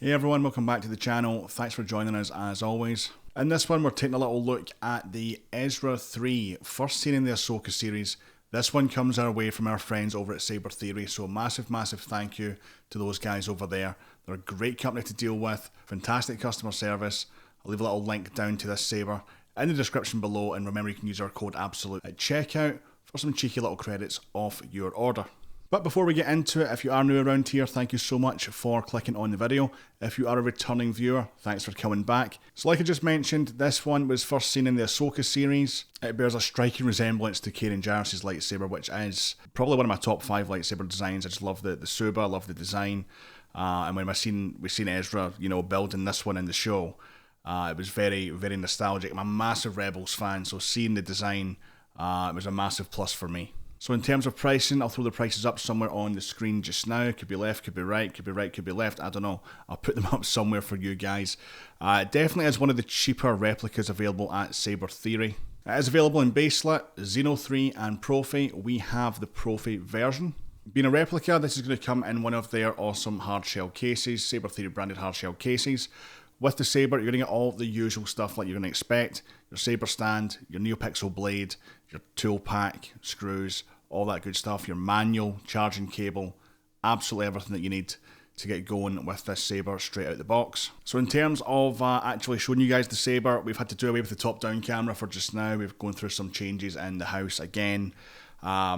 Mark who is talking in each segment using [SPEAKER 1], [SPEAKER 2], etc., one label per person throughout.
[SPEAKER 1] Hey everyone, welcome back to the channel. Thanks for joining us as always. In this one we're taking a little look at the Ezra 3, first seen in the Ahsoka series. This one comes our way from our friends over at SaberTheory, so massive thank you to those guys over there. They're a great company to deal with, fantastic customer service. I'll leave a little link down to this saber in the description below, and remember you can use our code ABSOLUTE at checkout for some cheeky little credits off your order. But before we get into it, if you are new around here, thank you so much for clicking on the video. If you are a returning viewer, thanks for coming back. So like I just mentioned, this one was first seen in the Ahsoka series. It bears a striking resemblance to Kanan Jarrus's lightsaber, which is probably one of my top 5 lightsaber designs. I just love the Saber, I love the design. And when we've seen Ezra, building this one in the show, it was very nostalgic. I'm a massive Rebels fan, so seeing the design, it was a massive plus for me. So in terms of pricing, I'll throw the prices up somewhere on the screen just now. Could be left, could be right, could be right, could be left. I don't know. I'll put them up somewhere for you guys. Definitely is one of the cheaper replicas available at SaberTheory. It is available in baselit, Xeno 3 and Proffie. We have the Proffie version. Being a replica, this is going to come in one of their awesome hardshell cases, SaberTheory branded hardshell cases. With the Saber, you're going to get all the usual stuff like you're going to expect. Your Saber stand, your Neopixel blade, your tool pack, screws, all that good stuff. Your manual, charging cable, absolutely everything that you need to get going with this Saber straight out the box. So in terms of actually showing you guys the Saber, we've had to do away with the top-down camera for just now. We've gone through some changes in the house again.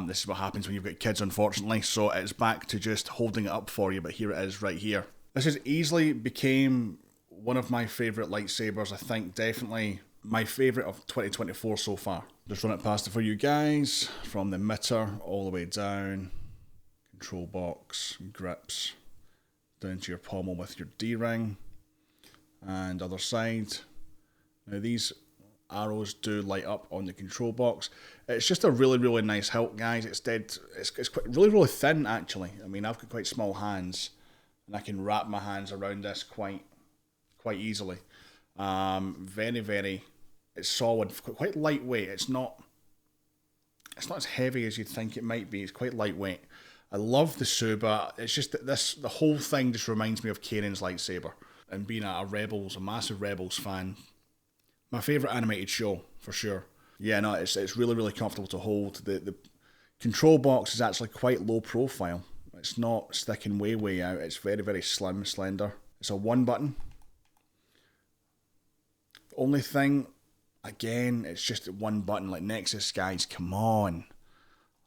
[SPEAKER 1] This is what happens when you've got kids, unfortunately. So it's back to just holding it up for you, but here it is right here. This has easily became one of my favourite lightsabers. I think definitely my favourite of 2024 so far. Just run it past it for you guys, from the emitter all the way down, control box, grips, down to your pommel with your D-ring, and other side. Now these arrows do light up on the control box. It's just a really nice hilt, guys. It's quite really thin actually. I mean, I've got quite small hands, and I can wrap my hands around this quite easily. It's solid, quite lightweight. It's not as heavy as you'd think it might be. It's quite lightweight. I love the Saber. It's just that the whole thing just reminds me of Kanan's lightsaber. And being a massive Rebels fan, my favourite animated show for sure. Yeah, no, it's really comfortable to hold. The control box is actually quite low profile. It's not sticking way out. It's very slim, slender. It's a 1 button. Only thing, again, it's just 1 button. Like Nexus guys, come on.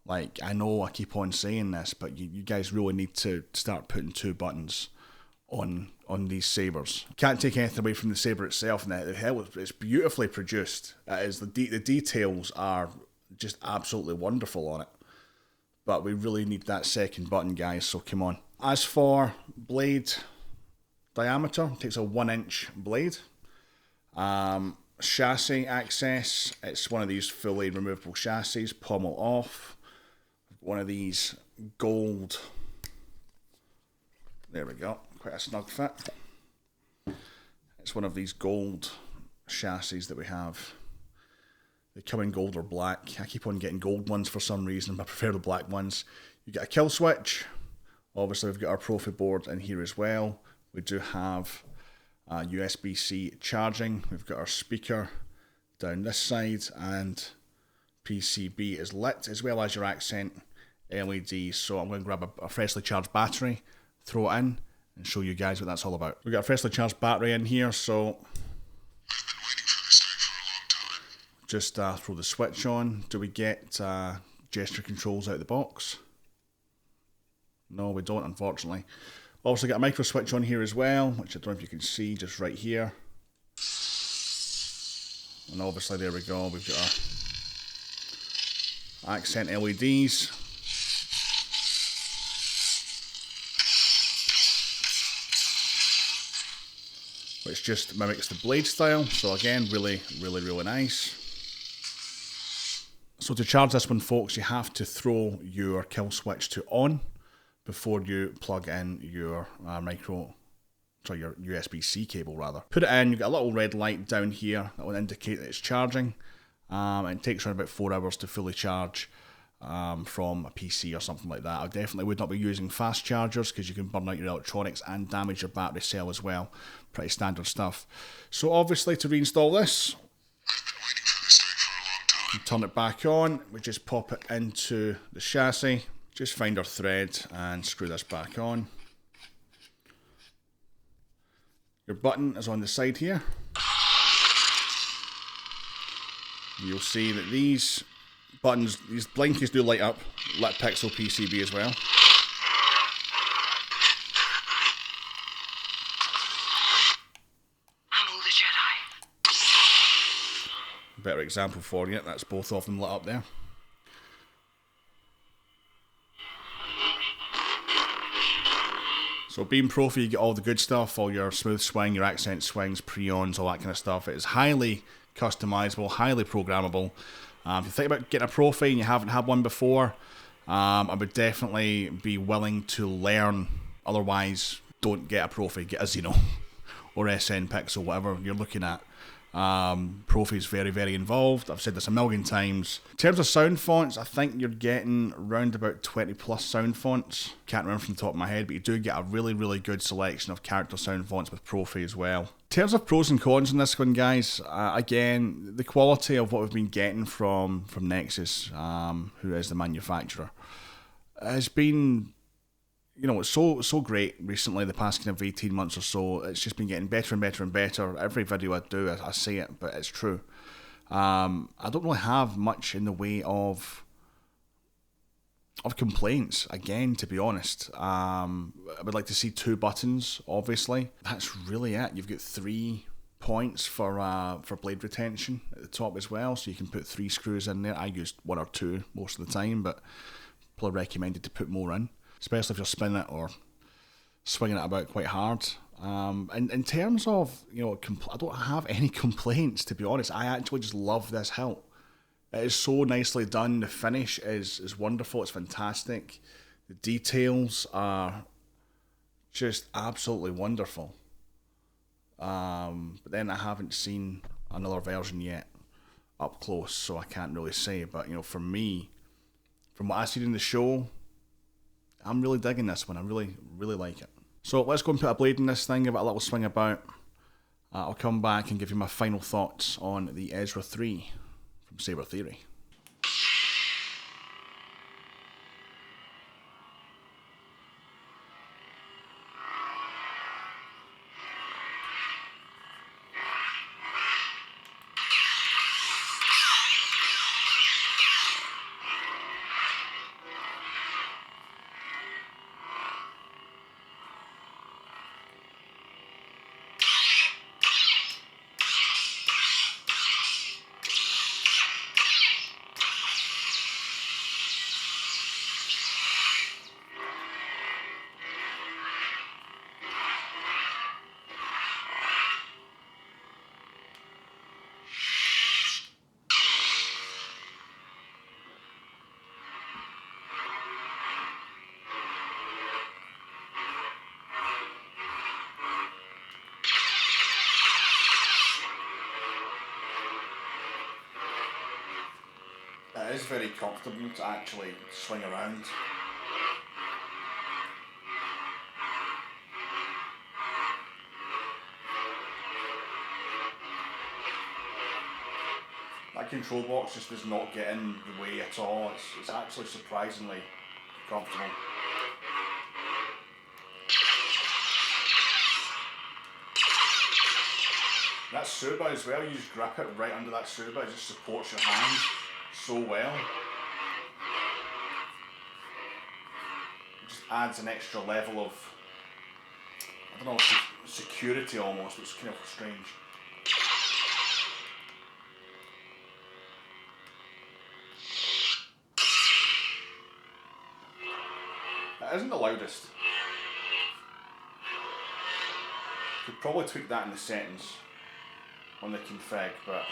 [SPEAKER 1] Like, I know I keep on saying this, but you guys really need to start putting 2 buttons on these sabers. Can't take anything away from the saber itself. Now, it's beautifully produced. It is the details are just absolutely wonderful on it. But we really need that 2nd button, guys. So come on. As for blade diameter, it takes a 1-inch blade. Chassis access, it's one of these fully removable chassis, pommel off. One of these gold, there we go, quite a snug fit. It's one of these gold chassis that we have. They come in gold or black. I keep on getting gold ones for some reason, but I prefer the black ones. You get a kill switch. Obviously we've got our Proffie board in here as well. We do have USB-C charging. We've got our speaker down this side, and PCB is lit, as well as your accent LEDs. So I'm going to grab a freshly charged battery, throw it in, and show you guys what that's all about. We've got a freshly charged battery in here, so I've been waiting for this day for a long time. Just throw the switch on. Do we get gesture controls out of the box? No, we don't, unfortunately. Also got a micro switch on here as well, which I don't know if you can see, just right here. And obviously there we go, we've got our accent LEDs. Which just mimics the blade style, so again, really nice. So to charge this one, folks, you have to throw your kill switch to on before you plug in your your USB-C cable rather. Put it in, you've got a little red light down here that will indicate that it's charging. It takes around about 4 hours to fully charge. from a PC or something like that. I definitely would not be using fast chargers because you can burn out your electronics and damage your battery cell as well. Pretty standard stuff. So obviously to reinstall this, turn it back on, we just pop it into the chassis, just find our thread and screw this back on. Your button is on the side here. You'll see that these buttons, these blinkies do light up, Lightpixel PCB as well.
[SPEAKER 2] I'm all the Jedi.
[SPEAKER 1] Better example for you, that's both of them lit up there. So being Proffie, you get all the good stuff, all your smooth swing, your accent swings, preons, all that kind of stuff. It is highly customizable, highly programmable. If you think about getting a Proffie and you haven't had one before, I would definitely be willing to learn. Otherwise, don't get a Proffie, get a Xeno or SN Pixel, whatever you're looking at. Proffie's very, very involved. I've said this a million times. In terms of sound fonts, I think you're getting around about 20 plus sound fonts. Can't remember from the top of my head, but you do get a really, really good selection of character sound fonts with Proffie as well. In terms of pros and cons in this one, guys, again, the quality of what we've been getting from Nexus, who is the manufacturer, has been, you know, it's so great recently, the past kind of 18 months or so. It's just been getting better and better and better. Every video I do, I say it, but it's true. I don't really have much in the way of complaints, again, to be honest. I would like to see 2 buttons, obviously. That's really it. You've got 3 points for blade retention at the top as well, so you can put 3 screws in there. I used 1 or 2 most of the time, but probably recommended to put more in, especially if you're spinning it or swinging it about quite hard. And in terms of, you know, I don't have any complaints, to be honest. I actually just love this hilt. It is so nicely done. The finish is wonderful. It's fantastic. The details are just absolutely wonderful. But then I haven't seen another version yet up close, so I can't really say. But, you know, for me, from what I see in the show, I'm really digging this one. I really, really like it. So let's go and put a blade in this thing, give it a little swing about. I'll come back and give you my final thoughts on the Ezra 3 from SaberTheory. It is very comfortable to actually swing around. That control box just does not get in the way at all. It's actually surprisingly comfortable. That Saber as well, you just grip it right under that Saber, it just supports your hand so well. It just adds an extra level of, I don't know, security almost. It's kind of strange. It isn't the loudest. Could probably tweak that in the settings on the config, but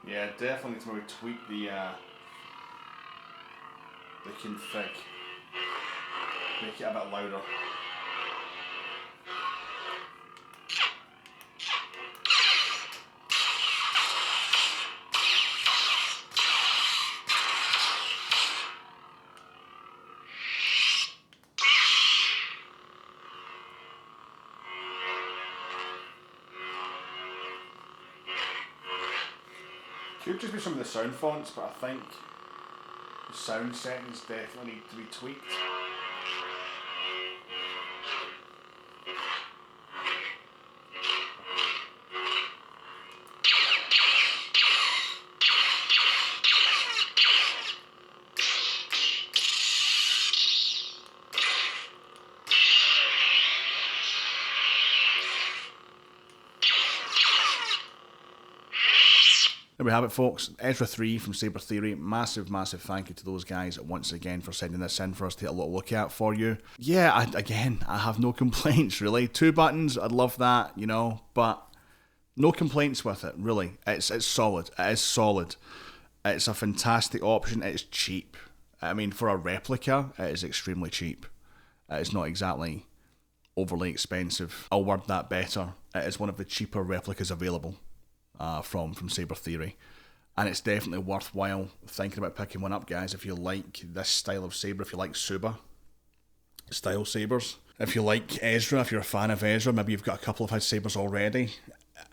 [SPEAKER 1] Yeah, definitely need to maybe tweak the config. Make it a bit louder. Could just be some of the sound fonts, but I think the sound settings definitely need to be tweaked. There we have it, folks. Ezra 3 from SaberTheory. Massive, massive thank you to those guys once again for sending this in for us to take a little look at for you. Yeah, I have no complaints, really. 2 buttons, I'd love that, you know, but no complaints with it, really. It's solid. It is solid. It's a fantastic option. It's cheap. I mean, for a replica, it is extremely cheap. It's not exactly overly expensive. I'll word that better. It is one of the cheaper replicas available. From SaberTheory, and it's definitely worthwhile thinking about picking one up, guys, if you like this style of saber, if you like Saber style sabers, if you like Ezra, if you're a fan of Ezra, maybe you've got a couple of his sabers already,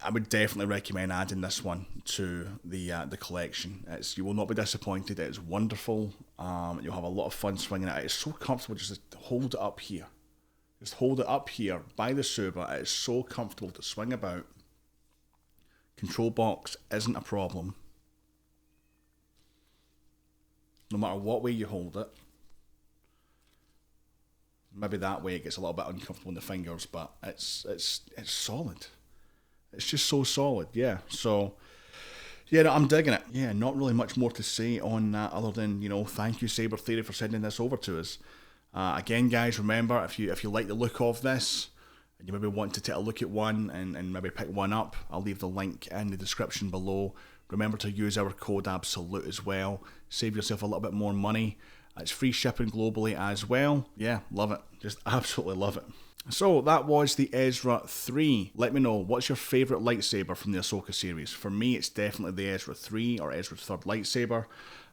[SPEAKER 1] I would definitely recommend adding this one to the collection. You will not be disappointed. It's wonderful. You'll have a lot of fun swinging it. It's so comfortable. Just hold it up here. Just hold it up here by the Saber. It is so comfortable to swing about. Control box isn't a problem. No matter what way you hold it. Maybe that way it gets a little bit uncomfortable in the fingers, but it's solid. It's just so solid, yeah. So, yeah, no, I'm digging it. Yeah, not really much more to say on that other than, you know, thank you SaberTheory for sending this over to us. Again, guys, remember, if you like the look of this, and you maybe want to take a look at one and maybe pick one up, I'll leave the link in the description below. Remember to use our code ABSOLUTE as well. Save yourself a little bit more money. It's free shipping globally as well. Yeah, love it. Just absolutely love it. So that was the Ezra 3. Let me know, what's your favourite lightsaber from the Ahsoka series? For me, it's definitely the Ezra 3 or Ezra's 3rd lightsaber.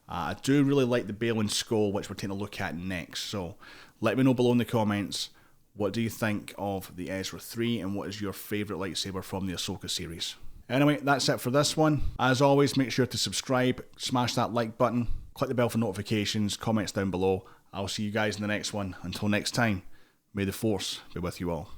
[SPEAKER 1] I do really like the Balin Skull, which we're taking a look at next. So let me know below in the comments. What do you think of the Ezra 3 and what is your favourite lightsaber from the Ahsoka series? Anyway, that's it for this one. As always, make sure to subscribe, smash that like button, click the bell for notifications, comments down below. I'll see you guys in the next one. Until next time, may the Force be with you all.